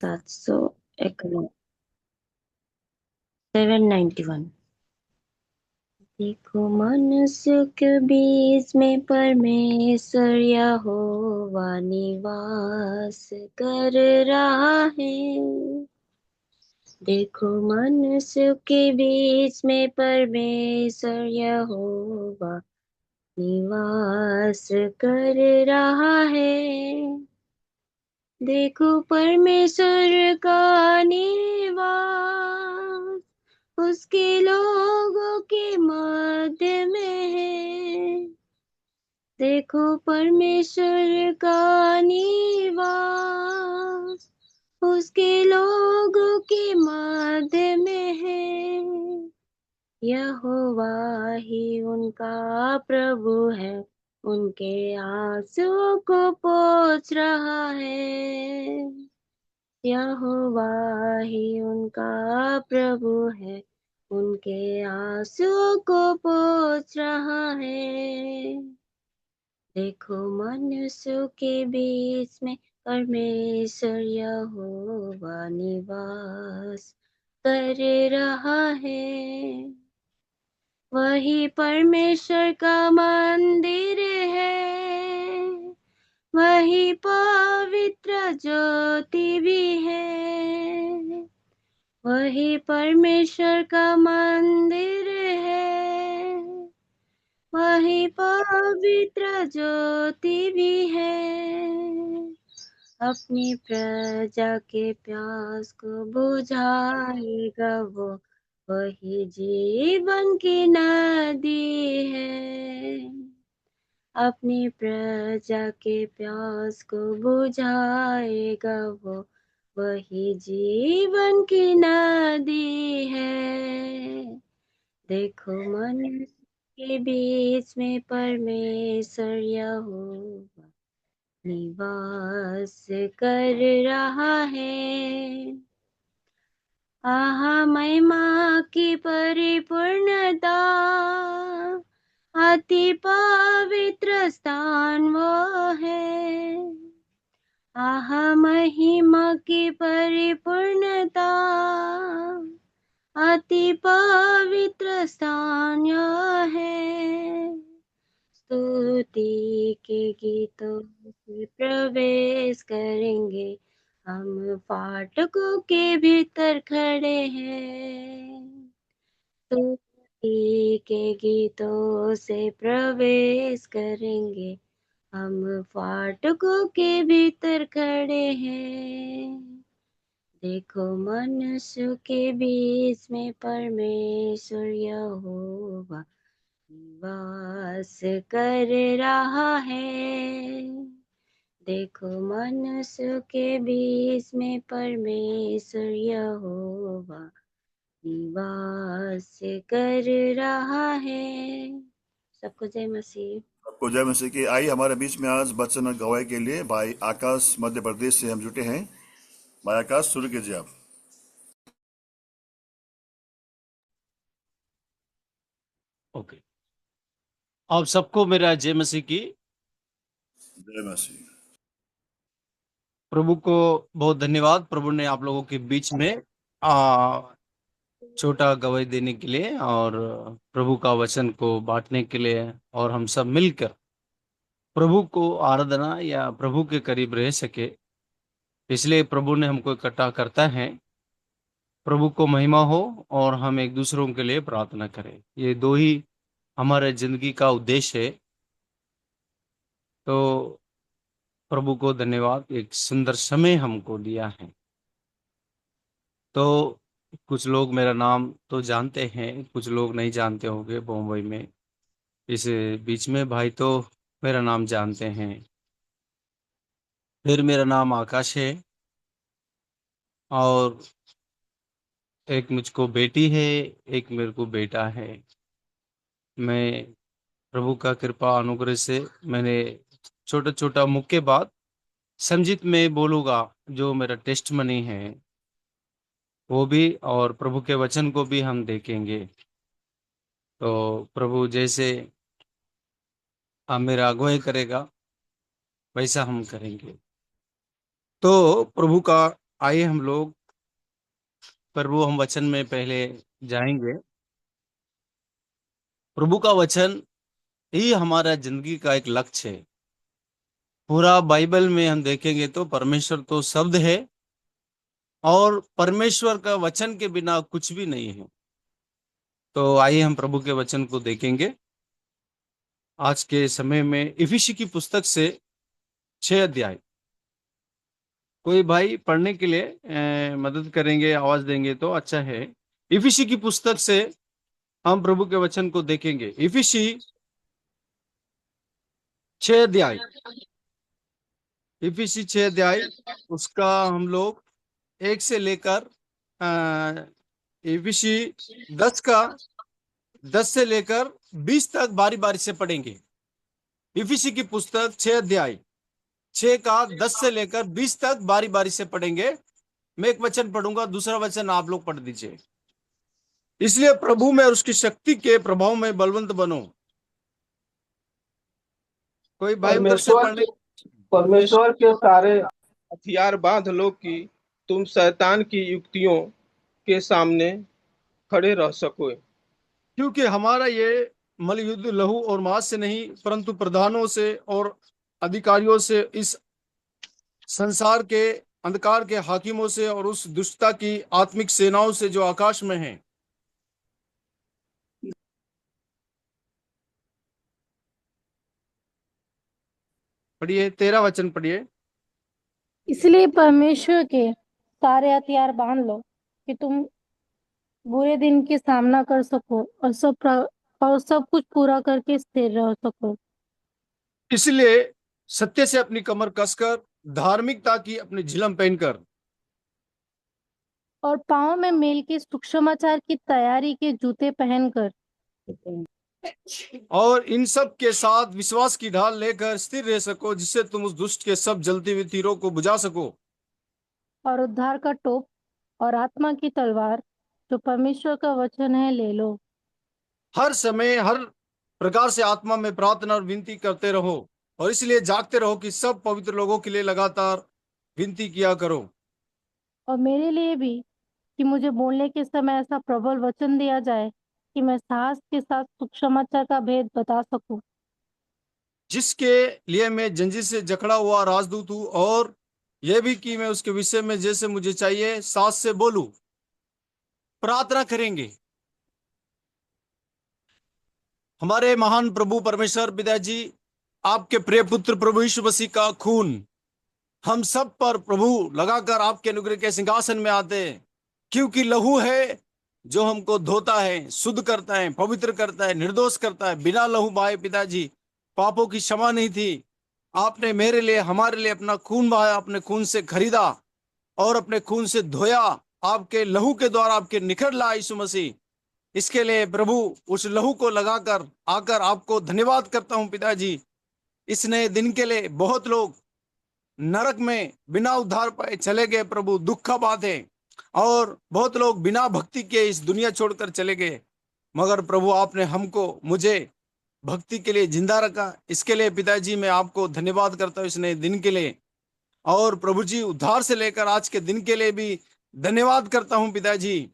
791 791। देखो मनुष्य के बीच में परमेश्वर यहोवा निवास कर रहा है। देखो मनुष्य के बीच में परमेश्वर यहोवा निवास कर रहा है। देखो परमेश्वर का निवास उसके लोगों के मध्य में है। देखो परमेश्वर का निवास उसके लोगों के मध्य में है। यहोवा ही उनका प्रभु है, उनके आंसुओं को पोंछ रहा है। यहोवा ही उनका प्रभु है, उनके आंसुओं को पोंछ रहा है। देखो मनुष्यों के बीच में परमेश्वर यहोवा निवास कर रहा है। वही परमेश्वर का मंदिर है, वही पवित्र ज्योति भी है। वही परमेश्वर का मंदिर है, वही पवित्र ज्योति भी है। अपनी प्रजा के प्यास को बुझाएगा वो, वही जीवन की नदी है। अपनी प्रजा के प्यास को बुझाएगा वो, वही जीवन की नदी है। देखो मनुष्य के बीच में परमेश्वर यहोवा निवास कर रहा है। आहा महिमा की परिपूर्णता, अति पवित्र स्थान वो है। आहा महिमा की परिपूर्णता, अति पवित्र स्थान यह है। स्तुति के गीतों से प्रवेश करेंगे, हम फाटकों के भीतर खड़े हैं। स्तुति के गीतों से प्रवेश करेंगे, हम फाटकों के भीतर खड़े हैं। देखो मनुष्य के बीच में परमेश्वर यहोवा निवास कर रहा है। देखो मनुष्य के बीच में परमेश्वर यहोवा निवास कर रहा है। सबको जय मसीह। आपको जय मसीह की। आई हमारे बीच में आज वचन और गवाही के लिए भाई आकाश मध्य प्रदेश से हम जुटे हैं। भाई आकाश, शुरू कीजिए आप। ओके, आप सबको मेरा जय मसीह की। जय मसीह। प्रभु को बहुत धन्यवाद। प्रभु ने आप लोगों के बीच में आ छोटा गवाही देने के लिए और प्रभु का वचन को बांटने के लिए, और हम सब मिलकर प्रभु को आराधना या प्रभु के करीब रह सके, इसलिए प्रभु ने हमको इकट्ठा करता है। प्रभु को महिमा हो और हम एक दूसरों के लिए प्रार्थना करें, ये दो ही हमारे जिंदगी का उद्देश्य है। तो प्रभु को धन्यवाद, एक सुंदर समय हमको दिया है। तो कुछ लोग मेरा नाम तो जानते हैं, कुछ लोग नहीं जानते होंगे बम्बई में। इस बीच में भाई तो मेरा नाम जानते हैं। फिर मेरा नाम आकाश है, और एक मुझको बेटी है, एक मेरे को बेटा है। मैं प्रभु का कृपा अनुग्रह से मैंने छोटा छोटा मुख्य बात संक्षिप्त में बोलूँगा, जो मेरा टेस्ट मनी है वो भी, और प्रभु के वचन को भी हम देखेंगे। तो प्रभु जैसे मेरा अगुवाई करेगा वैसा हम करेंगे। तो प्रभु का आइए हम लोग प्रभु हम वचन में पहले जाएंगे। प्रभु का वचन ही हमारा जिंदगी का एक लक्ष्य है। पूरा बाइबल में हम देखेंगे तो परमेश्वर तो शब्द है और परमेश्वर का वचन के बिना कुछ भी नहीं है। तो आइए हम प्रभु के वचन को देखेंगे। आज के समय में इफिसी की पुस्तक से 6 अध्याय। कोई भाई पढ़ने के लिए मदद करेंगे, आवाज देंगे तो अच्छा है। इफिसी की पुस्तक से हम प्रभु के वचन को देखेंगे। इफिसी 6 अध्याय, इफिसी 6 अध्याय, उसका हम लोग 1 से लेकर इफिसी 10 से लेकर 20 तक बारी बारी से पढ़ेंगे। इफिसी की पुस्तक 6 अध्याय 6 का 10 से लेकर 20 तक बारी बारी से पढ़ेंगे। मैं एक वचन पढ़ूंगा, दूसरा वचन आप लोग पढ़ दीजिए। इसलिए प्रभु में और उसकी शक्ति के प्रभाव में बलवंत बनो। कोई भाई उधर से परमेश्वर पढ़ने। परमेश्वर के सारे हथियार बांध लो कि तुम शैतान की युक्तियों के सामने खड़े रह सको। क्योंकि हमारा ये मलयुद्ध लहू और मांस से नहीं, परंतु प्रधानों से और अधिकारियों से, इस संसार के अंधकार के हाकिमों से और उस दुष्टता की आत्मिक सेनाओं से जो आकाश में हैं। पढ़िए, 13 वचन पढ़िए। इसलिए परमेश्वर के सारे हथियार बांध लो कि तुम बुरे दिन की सामना कर सको और सब कुछ पूरा करके स्थिर रह सको। इसलिए सत्य से अपनी कमर कसकर, धार्मिकता की अपनी झिलम पहनकर और पाँव में मेल के सुसमाचार की तैयारी के जूते पहनकर और इन सब के साथ विश्वास की ढाल लेकर स्थिर रह सको, जिससे तुम उस दुष्ट के सब जलती हुई तीरों को बुझा सको। और उद्धार का टोप और आत्मा की तलवार जो परमेश्वर का वचन है ले लो। हर समय हर प्रकार से आत्मा में प्रार्थना और विनती करते रहो, और इसलिए जागते रहो कि सब पवित्र लोगों के लिए लगातार विनती किया करो। और मेरे लिए भी कि मुझे बोलने के समय ऐसा प्रबल वचन दिया जाए कि मैं साहस के साथ सुसमाचार का भेद बता सकूं, जिसके लिए मैं जंजीर से जकड़ा हुआ राजदूत हूं, और यह भी कि मैं उसके विषय में जैसे मुझे चाहिए सास से बोलूं। प्रार्थना करेंगे। हमारे महान प्रभु परमेश्वर पिताजी, आपके प्रिय पुत्र प्रभु यीशु मसीह का खून हम सब पर प्रभु लगाकर आपके अनुग्रह के सिंहासन में आते हैं, क्योंकि लहू है जो हमको धोता है, शुद्ध करता है, पवित्र करता है, निर्दोष करता है। बिना लहू बहाए पिताजी पापों की क्षमा नहीं थी। आपने मेरे लिए, हमारे लिए अपना खून बहाया, अपने खून से खरीदा और अपने खून से धोया, आपके लहू के द्वारा आपके निखर ला यीशु मसीह। इसके लिए प्रभु उस लहू को लगाकर आकर आपको धन्यवाद करता हूं पिताजी। इस नए दिन के लिए बहुत लोग नरक में बिना उद्धार पाए चले गए प्रभु, दुख का बात है। और बहुत लोग बिना भक्ति के इस दुनिया छोड़कर चले गए, मगर प्रभु आपने हमको, मुझे भक्ति के लिए जिंदा रखा। इसके लिए पिताजी मैं आपको धन्यवाद करता हूँ इस नए दिन के लिए। और प्रभु जी उद्धार से लेकर आज के दिन के लिए भी धन्यवाद करता हूँ पिताजी।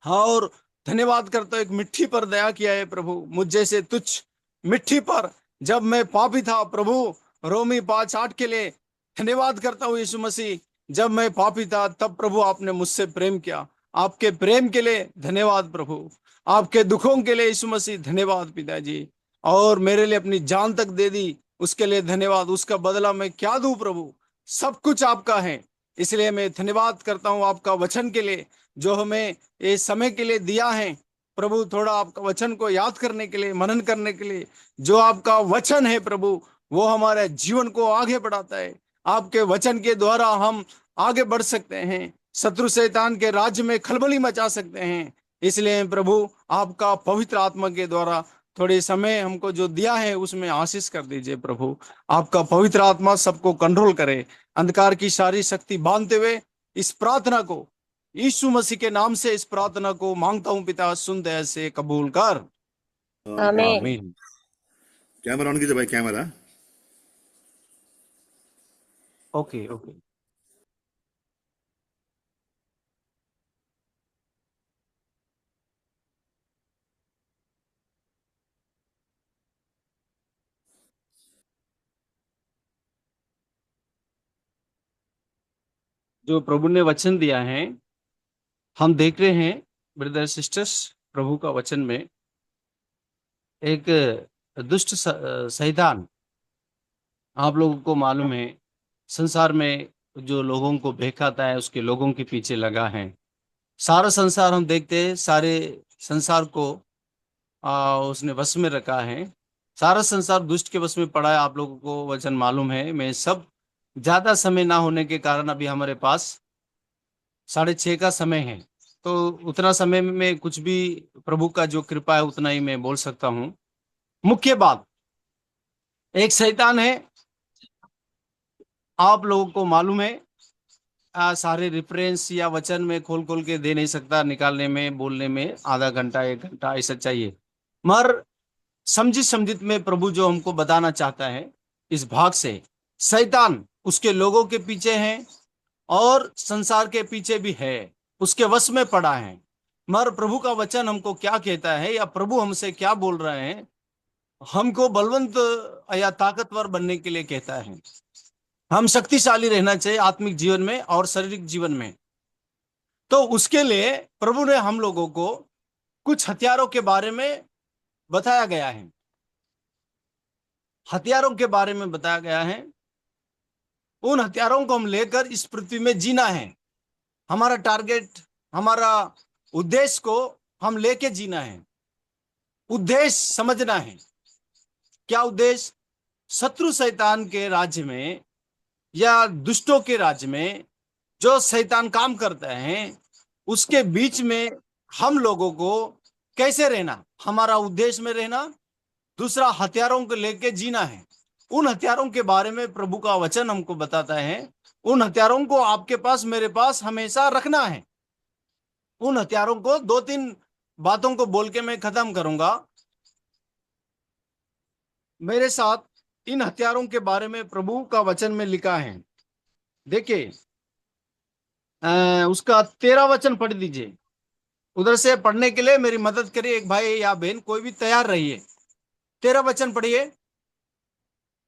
हाँ, और धन्यवाद करता हूँ एक मिट्टी पर दया किया है प्रभु, मुझ जैसे तुच्छ मिट्टी पर, जब मैं पापी था प्रभु। रोमी 5:8 के लिए धन्यवाद करता हूँ यीशु मसीह। जब मैं पापी था तब प्रभु आपने मुझसे प्रेम किया। आपके प्रेम के लिए धन्यवाद प्रभु। आपके दुखों के लिए यीशु मसीह धन्यवाद पिताजी। और मेरे लिए अपनी जान तक दे दी, उसके लिए धन्यवाद। उसका बदला मैं क्या दूं प्रभु, सब कुछ आपका है। इसलिए मैं धन्यवाद करता हूँ आपका वचन के लिए जो हमें ये समय के लिए दिया है प्रभु। थोड़ा आपका वचन को याद करने के लिए, मनन करने के लिए, जो आपका वचन है प्रभु वो हमारे जीवन को आगे बढ़ाता है। आपके वचन के द्वारा हम आगे बढ़ सकते हैं, शत्रु शैतान के राज्य में खलबली मचा सकते हैं। इसलिए प्रभु आपका पवित्र आत्मा के द्वारा थोड़े समय हमको जो दिया है उसमें आशीष कर दीजिए प्रभु। आपका पवित्र आत्मा सबको कंट्रोल करे, अंधकार की सारी शक्ति बांधते हुए इस प्रार्थना को यीशु मसीह के नाम से, इस प्रार्थना को मांगता हूं पिता, सुन दया से कबूल कर। आमीन। आमीन। कैमरा ऑन कीजिए भाई, कैमरा। Okay okay. जो प्रभु ने वचन दिया है, हम देख रहे हैं ब्रदर सिस्टर्स, प्रभु का वचन में एक दुष्ट शैतान, आप लोगों को मालूम है, संसार में जो लोगों को बहकाता है उसके लोगों के पीछे लगा है। सारा संसार हम देखते हैं, सारे संसार को उसने वश में रखा है। सारा संसार दुष्ट के वश में पड़ा है। आप लोगों को वचन मालूम है। मैं सब ज्यादा समय ना होने के कारण अभी हमारे पास 6:30 का समय है, तो उतना समय में मैं कुछ भी प्रभु का जो कृपा है उतना ही मैं बोल सकता हूँ। मुख्य बात, एक शैतान है, आप लोगों को मालूम है। सारे रेफरेंस या वचन में खोल खोल के दे नहीं सकता, निकालने में बोलने में आधा घंटा 1 घंटा ऐसा चाहिए। मगर समझित समझित में प्रभु जो हमको बताना चाहता है इस भाग से, शैतान उसके लोगों के पीछे है और संसार के पीछे भी है, उसके वश में पड़ा है। मगर प्रभु का वचन हमको क्या कहता है, या प्रभु हमसे क्या बोल रहे हैं, हमको बलवंत या ताकतवर बनने के लिए कहता है। हम शक्तिशाली रहना चाहिए आत्मिक जीवन में और शारीरिक जीवन में। तो उसके लिए प्रभु ने हम लोगों को कुछ हथियारों के बारे में बताया गया है। हथियारों के बारे में बताया गया है। उन हथियारों को हम लेकर इस पृथ्वी में जीना है। हमारा टारगेट, हमारा उद्देश्य को हम लेके जीना है। उद्देश्य समझना है। क्या उद्देश्य? शत्रु शैतान के राज्य में या दुष्टों के राज्य में जो शैतान काम करता है उसके बीच में हम लोगों को कैसे रहना, हमारा उद्देश्य में रहना। दूसरा, हथियारों को लेके जीना है। उन हथियारों के बारे में प्रभु का वचन हमको बताता है। उन हथियारों को आपके पास, मेरे पास हमेशा रखना है। उन हथियारों को 2-3 बातों को बोल के मैं खत्म करूंगा। मेरे साथ इन हथियारों के बारे में प्रभु का वचन में लिखा है। देखिए, उसका 13 वचन पढ़ दीजिए। उधर से पढ़ने के लिए मेरी मदद करिए, एक भाई या बहन कोई भी तैयार रहिए। 13 वचन पढ़िए।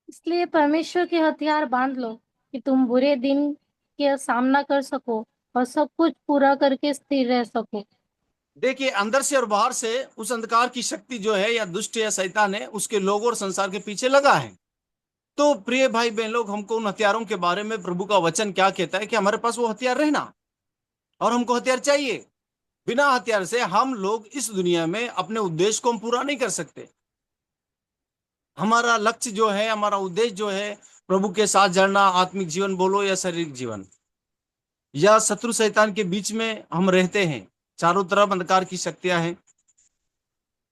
इसलिए परमेश्वर के हथियार बांध लो कि तुम बुरे दिन के सामना कर सको और सब कुछ पूरा करके स्थिर रह सको। देखिए, अंदर से और बाहर से उस अंधकार की शक्ति जो है या दुष्ट या शैतान है, उसके लोग और संसार के पीछे लगा है। तो प्रिय भाई बहन लोग, हमको उन हथियारों के बारे में प्रभु का वचन क्या कहता है कि हमारे पास वो हथियार रहना, और हमको हथियार चाहिए। बिना हथियार से हम लोग इस दुनिया में अपने उद्देश्य को हम पूरा नहीं कर सकते। हमारा लक्ष्य जो है, हमारा उद्देश्य जो है, प्रभु के साथ जड़ना, आत्मिक जीवन बोलो या शारीरिक जीवन, या शत्रु शैतान के बीच में हम रहते हैं। चारों तरफ अंधकार की शक्तियां हैं।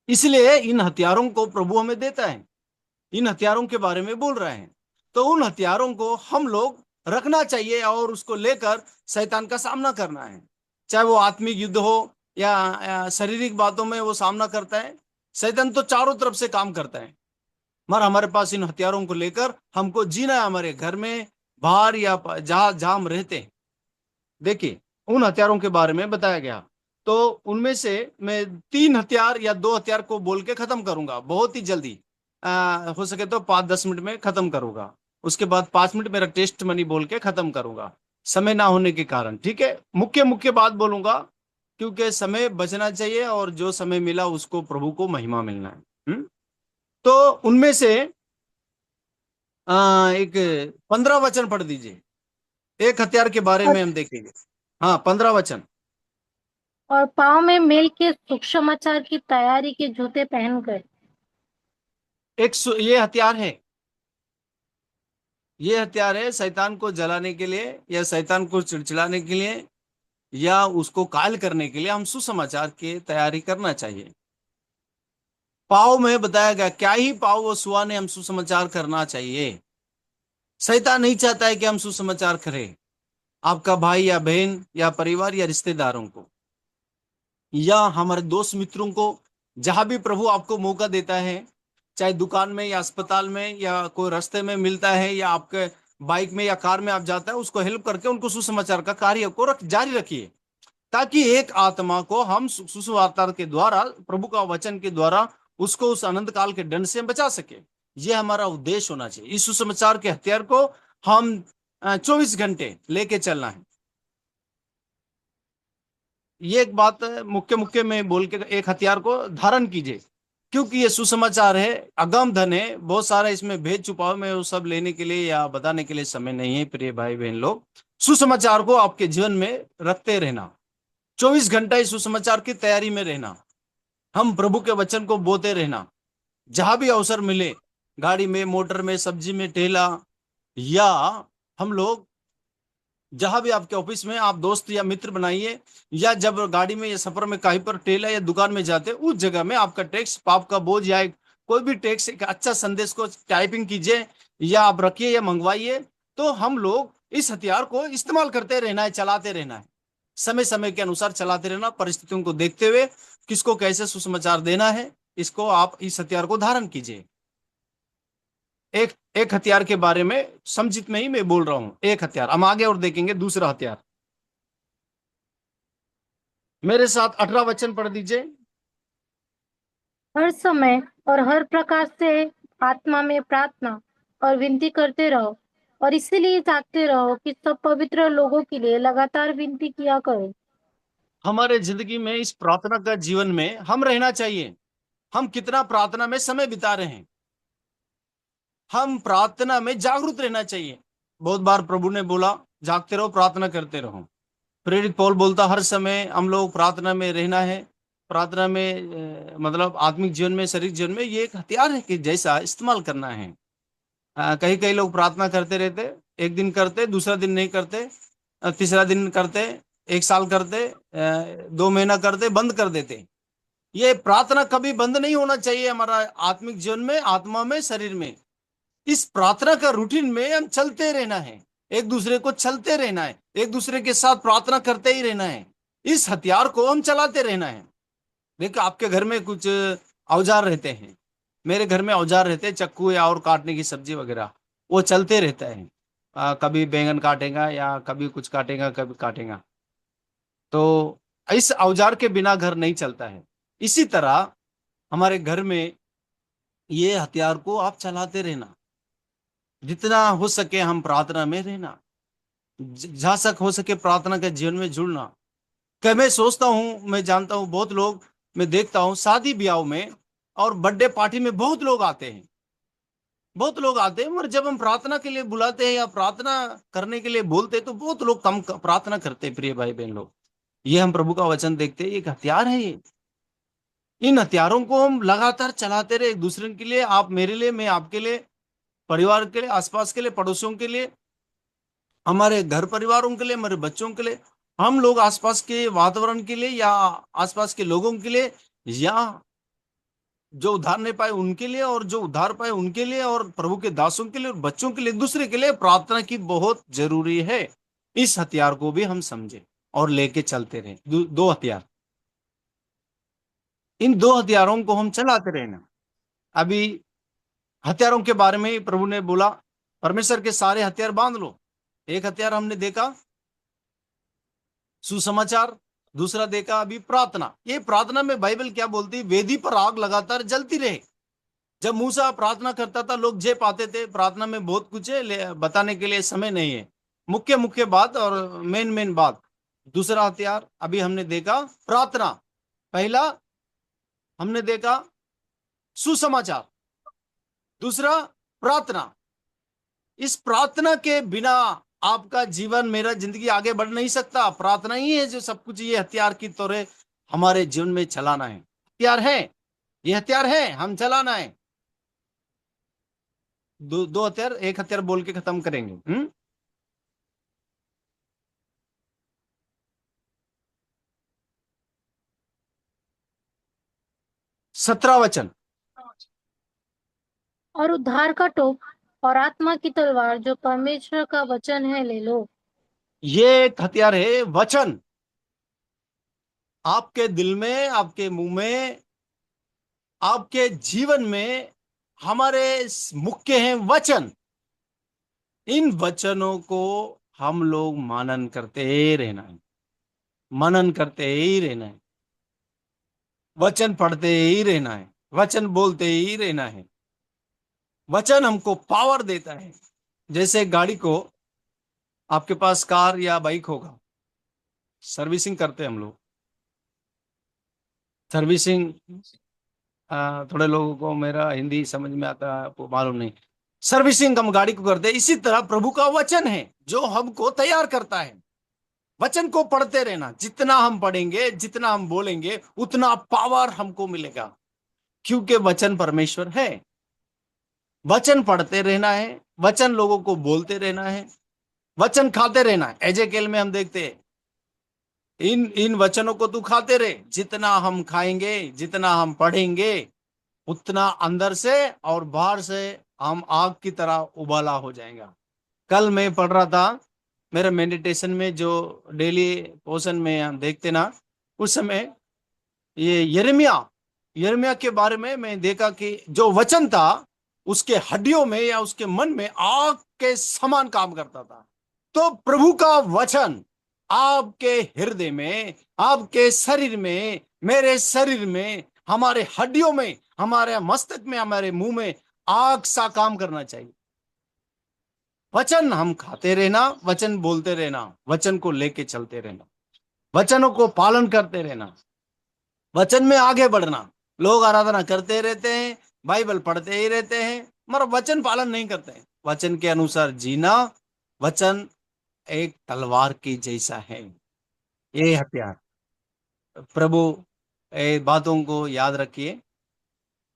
इसलिए इन हथियारों को प्रभु हमें देता है। इन हथियारों के बारे में बोल रहे हैं। तो उन हथियारों को हम लोग रखना चाहिए और उसको लेकर शैतान का सामना करना है। चाहे वो आत्मिक युद्ध हो या शारीरिक बातों में वो सामना करता है। शैतान तो चारों तरफ से काम करता है, मगर हमारे पास इन हथियारों को लेकर हमको जीना है, हमारे घर में, बाहर या जहां जहां हम रहते हैं। देखिए, उन हथियारों के बारे में बताया गया। तो उनमें से मैं 3 हथियार या 2 हथियार को बोल के खत्म करूंगा बहुत ही जल्दी। हो सके तो 5-10 मिनट में खत्म करूंगा। उसके बाद 5 मिनट मेरा टेस्ट मनी बोल के खत्म करूंगा, समय ना होने के कारण। ठीक है, मुख्य मुख्य बात बोलूंगा क्योंकि समय बचना चाहिए और जो समय मिला उसको प्रभु को महिमा मिलना है। तो उनमें से एक 15 वचन पढ़ दीजिए। एक हथियार के बारे में हम देखेंगे। हाँ, 15 वचन। और पाँव में मेल के सुसमाचार की तैयारी के जूते पहन कर। ये हथियार है। ये हथियार है शैतान को जलाने के लिए या शैतान को चिड़चिड़ाने के लिए या उसको कायल करने के लिए हम सुसमाचार की तैयारी करना चाहिए। पाव में बताया गया, क्या ही पाव व सुहाने हम सुसमाचार करना चाहिए। शैतान नहीं चाहता है कि हम सुसमाचार करें आपका भाई या बहन या परिवार या रिश्तेदारों को या हमारे दोस्त मित्रों को। जहां भी प्रभु आपको मौका देता है, चाहे दुकान में या अस्पताल में या कोई रास्ते में मिलता है या आपके बाइक में या कार में आप जाता है, उसको हेल्प करके उनको सुसमाचार का कार्य को जारी रखिए, ताकि एक आत्मा को हम सुसमाचार के द्वारा, प्रभु का वचन के द्वारा उसको उस अनंत काल के दंड से बचा सके। ये हमारा उद्देश्य होना चाहिए। इस सुसमाचार के हथियार को हम 24 घंटे लेके चलना है। ये एक बात मुख्य मुख्य में बोल के एक हथियार को धारण कीजिए, क्योंकि ये सुसमाचार है, अगम धन है, बहुत सारा इसमें भेद छुपा में वो सब लेने के लिए या बताने के लिए समय नहीं है। प्रिय भाई बहन लोग, सुसमाचार को आपके जीवन में रखते रहना, 24 घंटा इस सुसमाचार की तैयारी में रहना, हम प्रभु के वचन को बोते रहना, जहां भी अवसर मिले, गाड़ी में, मोटर में, सब्जी में, ठेला, या हम लोग जहां भी आपके ऑफिस में आप दोस्त या मित्र बनाइए, या जब गाड़ी में या सफर में कहीं पर ठेला या दुकान में जाते, उस जगह में आपका टेक्स्ट, पाप का बोझ या कोई भी टेक्स्ट, एक अच्छा संदेश को टाइपिंग कीजिए या आप रखिए या मंगवाइए। तो हम लोग इस हथियार को इस्तेमाल करते रहना है, चलाते रहना है, समय समय के अनुसार चलाते रहना, परिस्थितियों को देखते हुए किसको कैसे सुसमाचार देना है, इसको आप इस हथियार को धारण कीजिए। एक एक हथियार के बारे में संक्षिप्त में ही मैं बोल रहा हूं, एक हथियार। हम आगे और देखेंगे दूसरा हथियार। मेरे साथ 18 वचन पढ़ दीजिए। हर समय और हर प्रकार से आत्मा में प्रार्थना और विनती करते रहो, और इसीलिए जागते रहो कि सब पवित्र लोगों के लिए लगातार विनती किया करो। हमारे जिंदगी में इस प्रार्थना का जीवन में हम रहना चाहिए। हम कितना प्रार्थना में समय बिता रहे हैं, हम प्रार्थना में जागरूक रहना चाहिए। बहुत बार प्रभु ने बोला जागते रहो, प्रार्थना करते रहो। प्रेरित पौल बोलता हर समय हम लोग प्रार्थना में रहना है। प्रार्थना में मतलब आत्मिक जीवन में, शारीरिक जीवन में ये एक हथियार है कि जैसा इस्तेमाल करना है। कई कई लोग प्रार्थना करते रहते, एक दिन करते, दूसरा दिन नहीं करते, तीसरा दिन करते, एक साल करते, 2 महीना करते, बंद कर देते। ये प्रार्थना कभी बंद नहीं होना चाहिए हमारा आत्मिक जीवन में, आत्मा में, शरीर में। इस प्रार्थना का रूटीन में हम चलते रहना है, एक दूसरे को चलते रहना है, एक दूसरे के साथ प्रार्थना करते ही रहना है। इस हथियार को हम चलाते रहना है। देखो आपके घर में कुछ औजार रहते हैं, मेरे घर में औजार रहते हैं, चक्कू या और काटने की सब्जी वगैरह, वो चलते रहता है। कभी बैंगन काटेगा या कभी कुछ काटेगा, कभी काटेगा। तो इस औजार के बिना घर नहीं चलता है। इसी तरह हमारे घर में ये हथियार को आप चलाते रहना, जितना हो सके हम प्रार्थना में रहना, जहां तक हो सके प्रार्थना के जीवन में जुड़ना। कि मैं सोचता हूं, मैं जानता हूं बहुत लोग, मैं देखता हूं शादी ब्याह में और बर्थडे पार्टी में बहुत लोग आते हैं, बहुत लोग आते हैं, मगर जब हम प्रार्थना के लिए बुलाते हैं या प्रार्थना करने के लिए बोलते हैं तो बहुत लोग कम प्रार्थना करते हैं। प्रिय भाई बहन लोग, ये हम प्रभु का वचन देखते हैं, एक हथियार है ये। इन हथियारों को हम लगातार चलाते रहे एक दूसरे के लिए, आप मेरे लिए, मैं आपके लिए, परिवार के लिए, आसपास के लिए, पड़ोसियों के लिए, हमारे घर परिवारों के लिए, हमारे बच्चों के लिए, हम लोग आसपास के वातावरण के लिए या आसपास के लोगों के लिए, या जो उद्धार नहीं पाए उनके लिए और जो उद्धार पाए उनके लिए, और प्रभु के दासों के लिए और बच्चों के लिए, एक दूसरे के लिए प्रार्थना की बहुत जरूरी है। इस हथियार को भी हम समझे और लेके चलते रहे। दो हथियार, इन दो हथियारों को हम चलाते रहना। अभी हथियारों के बारे में प्रभु ने बोला परमेश्वर के सारे हथियार बांध लो। एक हथियार हमने देखा सुसमाचार, दूसरा देखा अभी प्रार्थना। ये प्रार्थना में बाइबल क्या बोलती है, वेदी पर आग लगातार जलती रहे। जब मूसा प्रार्थना करता था लोग जे पाते थे। प्रार्थना में बहुत कुछ है, बताने के लिए समय नहीं है, मुख्य मुख्य बात और मेन मेन बात। दूसरा हथियार अभी हमने देखा प्रार्थना, पहला हमने देखा सुसमाचार, दूसरा प्रार्थना। इस प्रार्थना के बिना आपका जीवन, मेरा जिंदगी आगे बढ़ नहीं सकता। प्रार्थना ही है जो सब कुछ, ये हथियार की तरह हमारे जीवन में चलाना है। हथियार है, ये हथियार है, हम चलाना है। दो हथियार, एक हथियार बोल के खत्म करेंगे। 17 वचन। और उद्धार का टोप और आत्मा की तलवार जो परमेश्वर का वचन है ले लो। ये एक हथियार है, वचन। आपके दिल में, आपके मुंह में, आपके जीवन में हमारे मुख्य हैं वचन। इन वचनों को हम लोग मनन करते ही रहना है, मनन करते ही रहना है, वचन पढ़ते ही रहना है, वचन बोलते ही रहना है। वचन हमको पावर देता है। जैसे गाड़ी को, आपके पास कार या बाइक होगा, सर्विसिंग करते हैं हम लोग, सर्विसिंग, थोड़े लोगों को मेरा हिंदी समझ में आता है, आपको मालूम नहीं। सर्विसिंग हम गाड़ी को करते हैं, इसी तरह प्रभु का वचन है जो हमको तैयार करता है। वचन को पढ़ते रहना, जितना हम पढ़ेंगे, जितना हम बोलेंगे, उतना पावर हमको मिलेगा, क्योंकि वचन परमेश्वर है। वचन पढ़ते रहना है, वचन लोगों को बोलते रहना है, वचन खाते रहना है। एजेकेल में हम देखते हैं, इन इन वचनों को तू खाते रहे। जितना हम खाएंगे, जितना हम पढ़ेंगे, उतना अंदर से और बाहर से हम आग की तरह उबाला हो जाएगा। कल मैं पढ़ रहा था मेरे मेडिटेशन में, जो डेली पोर्शन में हम देखते ना, उस समय ये यिर्मयाह के बारे में मैं देखा कि जो वचन था उसके हड्डियों में या उसके मन में आग के समान काम करता था। तो प्रभु का वचन आपके हृदय में, आपके शरीर में, मेरे शरीर में, हमारे हड्डियों में, हमारे मस्तक में, हमारे मुंह में आग सा काम करना चाहिए। वचन हम खाते रहना, वचन बोलते रहना, वचन को लेके चलते रहना, वचनों को पालन करते रहना, वचन में आगे बढ़ना। लोग आराधना करते रहते हैं, बाइबल पढ़ते ही रहते हैं, मगर वचन पालन नहीं करते हैं। वचन के अनुसार जीना, वचन एक तलवार की जैसा है, ये हथियार। प्रभु ये बातों को याद रखिए,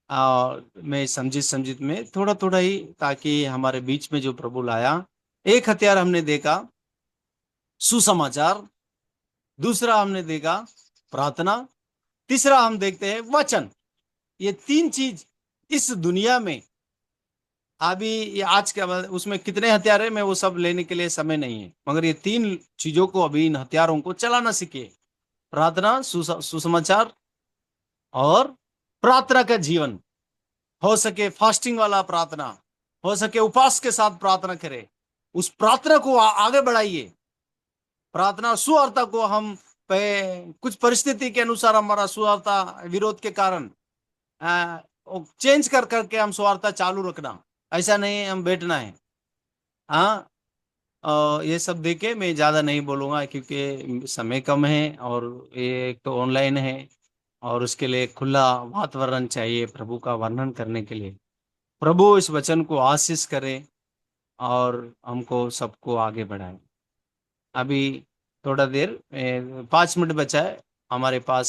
और मैं समझित में थोड़ा थोड़ा ही, ताकि हमारे बीच में जो प्रभु लाया, एक हथियार हमने देखा सुसमाचार, दूसरा हमने देखा प्रार्थना, तीसरा हम देखते हैं वचन। ये तीन चीज इस दुनिया में अभी, ये आज के उसमें कितने हथियार है, मैं वो सब लेने के लिए समय नहीं है, मगर ये तीन चीजों को अभी, इन हथियारों को चलाना सीखिए। प्रार्थना, सुसमाचार और प्रार्थना का जीवन। हो सके फास्टिंग वाला प्रार्थना, हो सके उपवास के साथ प्रार्थना करें, उस प्रार्थना को आगे बढ़ाइए। प्रार्थना सुवार्ता को हम कुछ परिस्थिति के अनुसार हमारा सुवार्ता विरोध के कारण चेंज कर करके हम सुवार्ता चालू रखना, ऐसा नहीं हम बैठना है। हाँ, ये सब देके मैं ज्यादा नहीं बोलूंगा, क्योंकि समय कम है, और ये एक तो ऑनलाइन है, और उसके लिए खुला वातावरण चाहिए प्रभु का वर्णन करने के लिए। प्रभु इस वचन को आशीष करे और हमको सबको आगे बढ़ाए। अभी थोड़ा देर 5 मिनट बचा है हमारे पास।